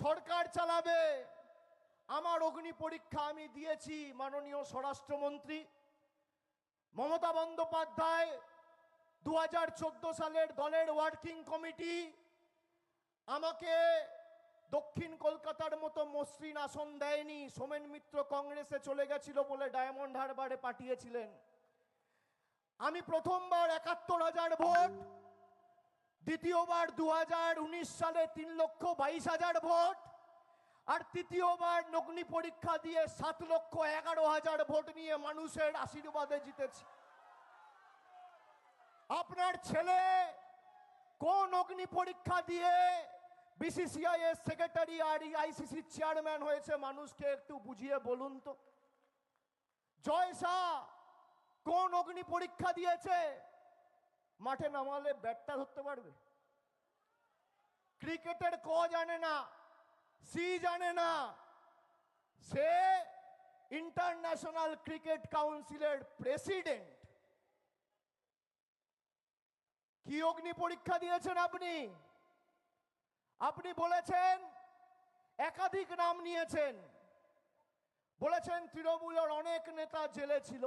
সরকার চালাবে। আমার অগ্নি পরীক্ষা আমি দিয়েছি। মাননীয় স্বরাষ্ট্রমন্ত্রী মমতা বন্দ্যোপাধ্যায় 2014 সালের দলের ওয়ার্কিং কমিটি আমাকে দক্ষিণ কলকাতার মতো মসৃণ আসন দেয়নি। সোমেন মিত্র কংগ্রেসে চলে গেছিল বলে ডায়মন্ড হারবারে পাঠিয়েছিলেন। আমি প্রথমবার 71,000 ভোট, দ্বিতীয়বার 2019 সালে 3,22,000 ভোট, আর তৃতীয়বার অগ্নি পরীক্ষা দিয়ে 7,11,000 ভোট নিয়ে মানুষের আশীর্বাদে জিতেছি। আপনার ছেলে কোন অগ্নি পরীক্ষা দিয়ে বিসিসিআই এর সেক্রেটারি আর আইসিসি চেয়ারম্যান হয়েছে মানুষকে একটু বুঝিয়ে বলুন তো। জয় শাহ কোন অগ্নি পরীক্ষা দিয়েছে? মাঠে নামালে ব্যাটটা ধরতে পারবে? ক্রিকেটের ক জানে না, সি জানে না, সে ইন্টারন্যাশনাল ক্রিকেট কাউন্সিলের প্রেসিডেন্ট। কি অগ্নি পরীক্ষা দিয়েছেন আপনি? আপনি বলেছেন, একাধিক নাম নিয়েছেন, বলেছেন তৃণমূলের অনেক নেতা জেলে ছিল।